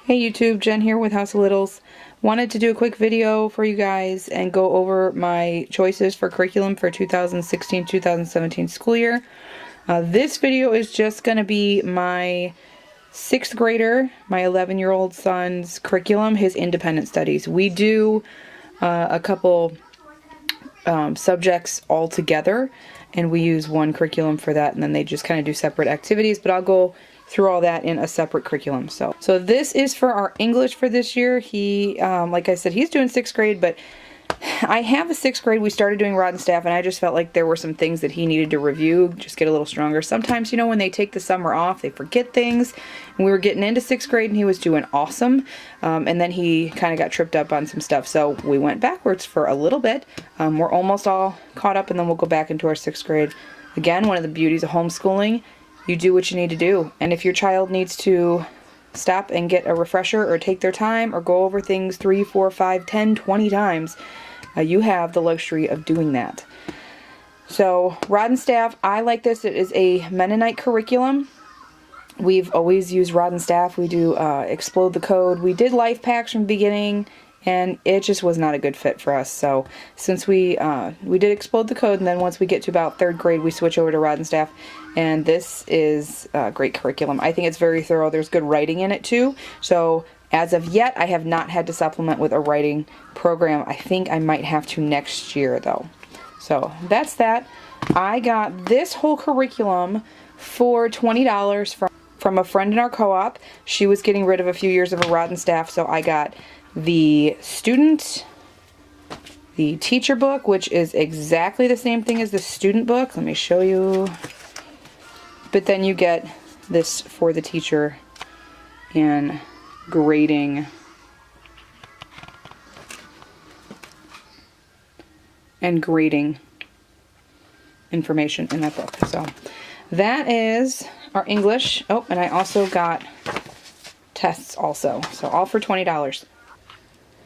Hey YouTube, Jen here with House of Littles. Wanted to do a quick video for you guys and go over my choices for curriculum for 2016-2017 school year. This video is just going to be my 6th grader, my 11-year-old son's curriculum, his independent studies. We do a couple subjects all together, and we use one curriculum for that, and then they just kind of do separate activities, but I'll go through all that in a separate curriculum. So this is for our English for this year. He, like I said, he's doing 6th grade, but I have a 6th grade. We started doing Rod and Staff, and I just felt like there were some things that he needed to review, just get a little stronger. Sometimes, you know, when they take the summer off, they forget things. And we were getting into 6th grade, and he was doing awesome. And then he kind of got tripped up on some stuff, so we went backwards for a little bit. We're almost all caught up, and then we'll go back into our 6th grade. Again, one of the beauties of homeschooling, you do what you need to do. And if your child needs to stop and get a refresher or take their time or go over things 3, 4, 5, 10, 20 times, you have the luxury of doing that. So Rod and Staff, I like this. It is a Mennonite curriculum. We've always used Rod and Staff. We do Explode the Code. We did Life Packs from the beginning, and it just was not a good fit for us. So since we did Explode the Code, and then once we get to about 3rd grade, we switch over to Rod and Staff. And this is a great curriculum. I think it's very thorough. There's good writing in it too. So as of yet, I have not had to supplement with a writing program. I think I might have to next year though. So that's that. I got this whole curriculum for $20 from a friend in our co-op. She was getting rid of a few years of a Rod and Staff, so I got the student, the teacher book, which is exactly the same thing as the student book. Let me show you. But then you get this for the teacher and grading information in that book. So that is our English. Oh, and I also got tests also. So all for $20.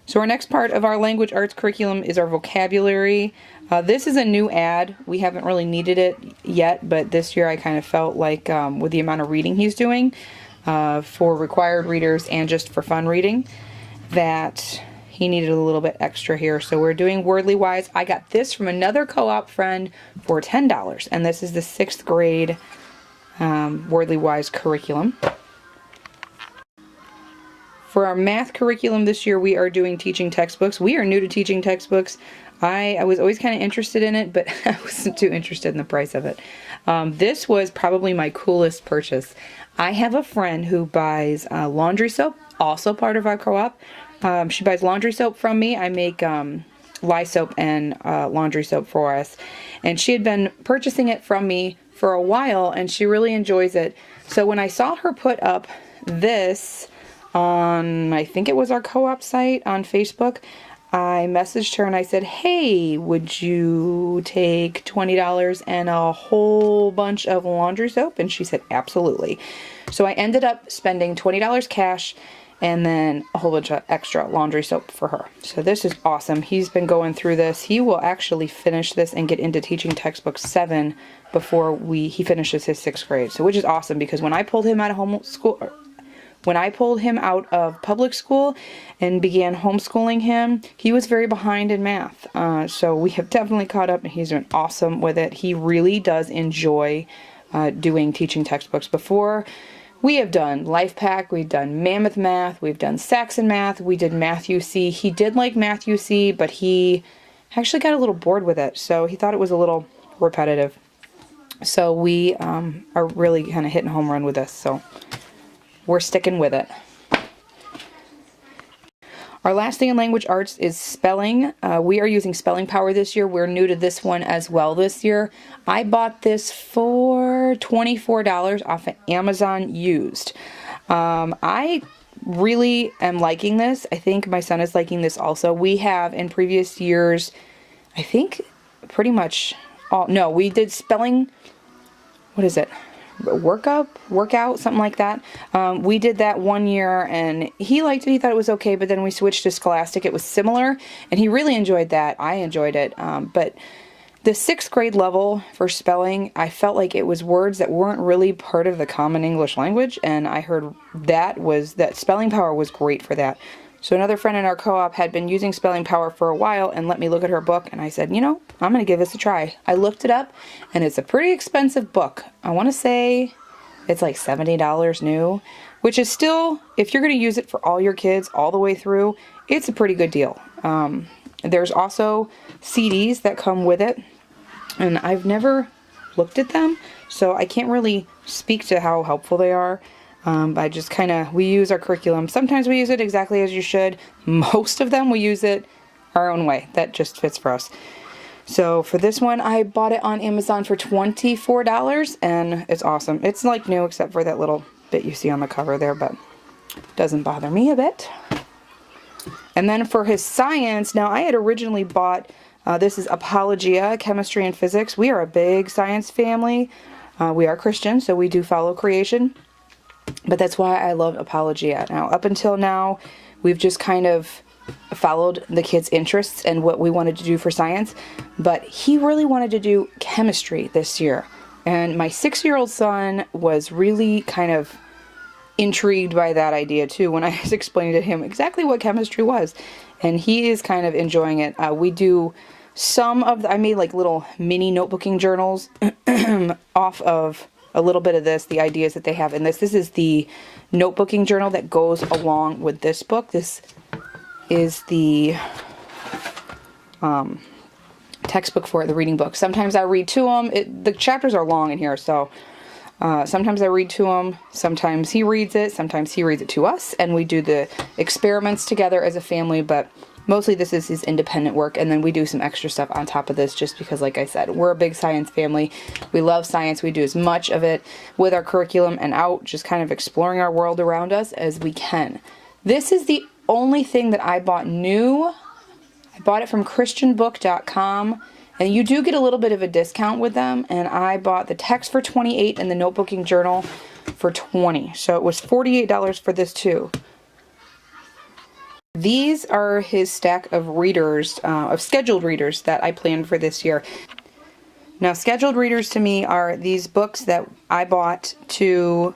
So our next part of our language arts curriculum is our vocabulary. This is a new ad. We haven't really needed it yet, but this year I kind of felt like with the amount of reading he's doing for required readers and just for fun reading, that he needed a little bit extra here. So we're doing Wordly Wise. I got this from another co-op friend for $10, and this is the 6th grade Wordly Wise curriculum. For our math curriculum this year, we are doing teaching textbooks. We are new to teaching textbooks. I was always kind of interested in it, but I wasn't too interested in the price of it. This was probably my coolest purchase. I have a friend who buys laundry soap, also part of our co-op. She buys laundry soap from me. I make lye soap and laundry soap for us. And she had been purchasing it from me for a while, and she really enjoys it. So when I saw her put up this on, I think it was our co-op site on Facebook, I messaged her and I said, hey, would you take $20 and a whole bunch of laundry soap? And she said, absolutely. So I ended up spending $20 cash and then a whole bunch of extra laundry soap for her. So this is awesome. He's been going through this. He will actually finish this and get into teaching textbook 7 before he finishes his 6th grade. So which is awesome, because when I pulled him out of public school and began homeschooling him, he was very behind in math. So we have definitely caught up, and he's doing awesome with it. He really does enjoy doing teaching textbooks. Before, we have done Life Pack, we've done Mammoth Math, we've done Saxon Math, we did Math UC. He did like Math UC, but he actually got a little bored with it, so he thought it was a little repetitive. So we are really kind of hitting home run with this, so we're sticking with it. Our last thing in language arts is spelling. We are using Spelling Power this year. We're new to this one as well this year. I bought this for $24 off of Amazon used. I really am liking this. I think my son is liking this also. We have in previous years, I think pretty much all, no, we did spelling, what is it? Workout, something like that. We did that one year and he liked it. He thought it was okay, but then we switched to Scholastic. It was similar and he really enjoyed that. I enjoyed it. But The 6th grade level for spelling, I felt like it was words that weren't really part of the common English language, and I heard that Spelling Power was great for that. So another friend in our co-op had been using Spelling Power for a while and let me look at her book, and I said, you know, I'm going to give this a try. I looked it up, and it's a pretty expensive book. I want to say it's like $70 new, which is still, if you're going to use it for all your kids all the way through, it's a pretty good deal. There's also CDs that come with it, and I've never looked at them, so I can't really speak to how helpful they are. I just we use our curriculum. Sometimes we use it exactly as you should. Most of them we use it our own way. That just fits for us. So for this one, I bought it on Amazon for $24, and it's awesome. It's like new except for that little bit you see on the cover there, but it doesn't bother me a bit. And then for his science, now I had originally bought, this is Apologia, Chemistry and Physics. We are a big science family. We are Christian, so we do follow creation. But that's why I love Apologia. Now, up until now, we've just kind of followed the kids' interests and what we wanted to do for science. But he really wanted to do chemistry this year. And my 6-year-old son was really kind of intrigued by that idea too when I was explaining to him exactly what chemistry was. And he is kind of enjoying it. We do some of I made like little mini notebooking journals off of a little bit of this, the ideas that they have in this. This is the notebooking journal that goes along with this book. This is the textbook for it, the reading book. Sometimes I read to them. The chapters are long in here, so sometimes I read to him, sometimes he reads it to us, and we do the experiments together as a family, but mostly this is his independent work, and then we do some extra stuff on top of this just because, like I said, we're a big science family. We love science. We do as much of it with our curriculum and out, just kind of exploring our world around us as we can. This is the only thing that I bought new. I bought it from christianbook.com. And you do get a little bit of a discount with them. And I bought the text for $28 and the notebooking journal for $20. So it was $48 for this too. These are his stack of readers, of scheduled readers that I planned for this year. Now, scheduled readers to me are these books that I bought to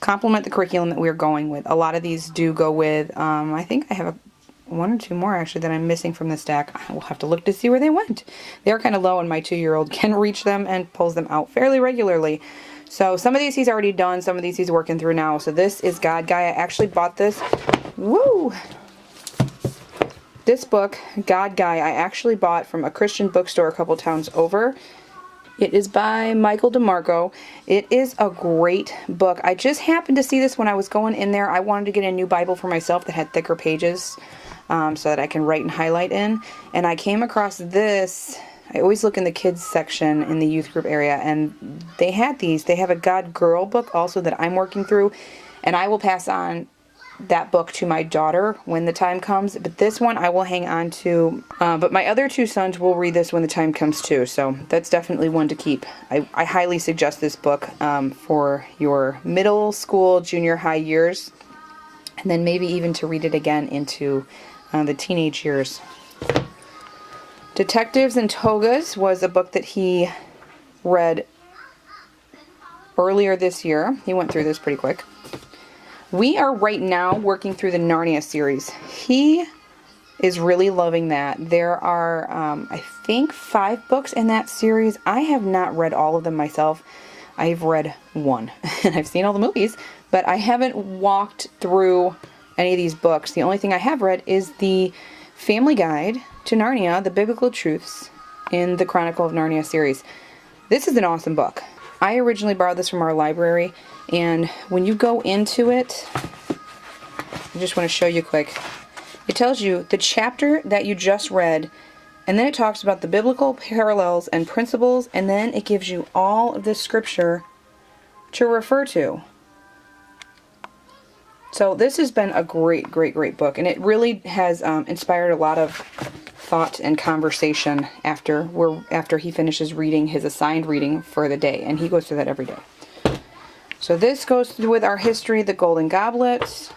complement the curriculum that we're going with. A lot of these do go with, I think I have one or two more actually that I'm missing from the stack. I will have to look to see where they went. They're kind of low and my 2-year-old can reach them and pulls them out fairly regularly. So some of these he's already done, some of these he's working through now. So this is God Guy. I actually bought this. Woo! This book, God Guy, I actually bought from a Christian bookstore a couple towns over. It is by Michael DeMarco. It is a great book. I just happened to see this when I was going in there. I wanted to get a new Bible for myself that had thicker pages so that I can write and highlight in. And I came across this. I always look in the kids section in the youth group area, and they had these. They have a God Girl book also that I'm working through, and I will pass on that book to my daughter when the time comes, but this one I will hang on to, but my other 2 sons will read this when the time comes too, so that's definitely one to keep. I highly suggest this book for your middle school, junior high years, and then maybe even to read it again into the teenage years. Detectives and Togas was a book that he read earlier this year. He went through this pretty quick. We are right now working through the Narnia series. He is really loving that. There are, I think, 5 books in that series. I have not read all of them myself. I've read 1, and I've seen all the movies, but I haven't walked through any of these books. The only thing I have read is the Family Guide to Narnia, The Biblical Truths in the Chronicle of Narnia series. This is an awesome book. I originally borrowed this from our library, and when you go into it, I just want to show you quick. It tells you the chapter that you just read, and then it talks about the biblical parallels and principles, and then it gives you all of the scripture to refer to. So this has been a great, great, great book, and it really has inspired a lot of thought and conversation after he finishes reading his assigned reading for the day, and he goes through that every day. So this goes with our history, the Golden Goblet.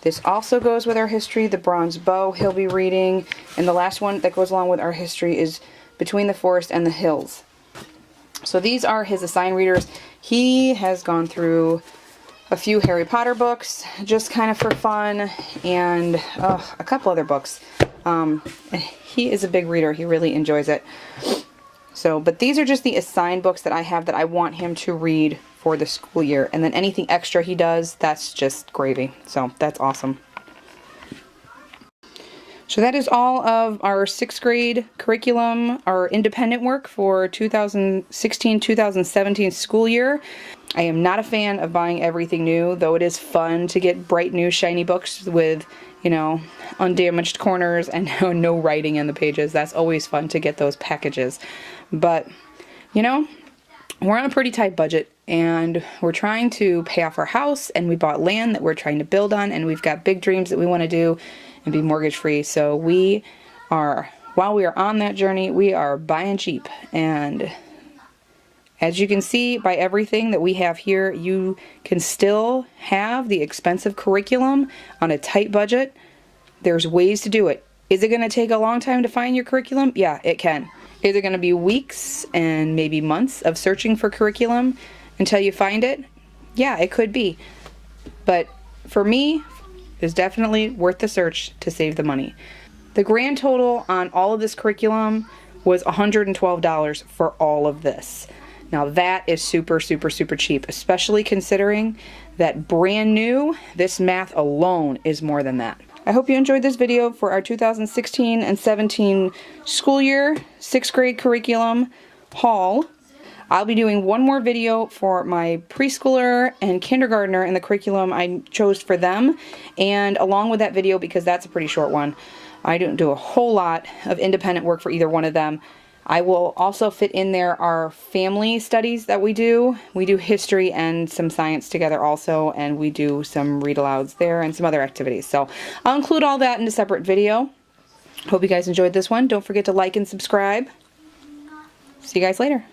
This also goes with our history, the Bronze Bow he'll be reading, and the last one that goes along with our history is Between the Forest and the Hills. So these are his assigned readers. He has gone through a few Harry Potter books, just kind of for fun, and a couple other books. He is a big reader. He really enjoys it. So, but these are just the assigned books that I have that I want him to read for the school year. And then anything extra he does, that's just gravy. So that's awesome. So that is all of our 6th grade curriculum, our independent work for 2016-2017 school year. I am not a fan of buying everything new, though it is fun to get bright new shiny books with, you know, undamaged corners and no writing in the pages. That's always fun to get those packages. But, you know, we're on a pretty tight budget and we're trying to pay off our house, and we bought land that we're trying to build on, and we've got big dreams that we want to do and be mortgage free. So we are, while we are on that journey, we are buying cheap. And as you can see by everything that we have here, you can still have the expensive curriculum on a tight budget. There's ways to do it. Is it going to take a long time to find your curriculum? Yeah, it can. Is it going to be weeks and maybe months of searching for curriculum until you find it? Yeah, it could be. But for me, it's definitely worth the search to save the money. The grand total on all of this curriculum was $112 for all of this. Now that is super, super, super cheap, especially considering that brand new, this math alone is more than that. I hope you enjoyed this video for our 2016 and 17 school year 6th grade curriculum haul. I'll be doing one more video for my preschooler and kindergartner and the curriculum I chose for them. And along with that video, because that's a pretty short one, I don't do a whole lot of independent work for either one of them. I will also fit in there our family studies that we do. We do history and some science together also, and we do some read-alouds there and some other activities. So I'll include all that in a separate video. Hope you guys enjoyed this one. Don't forget to like and subscribe. See you guys later.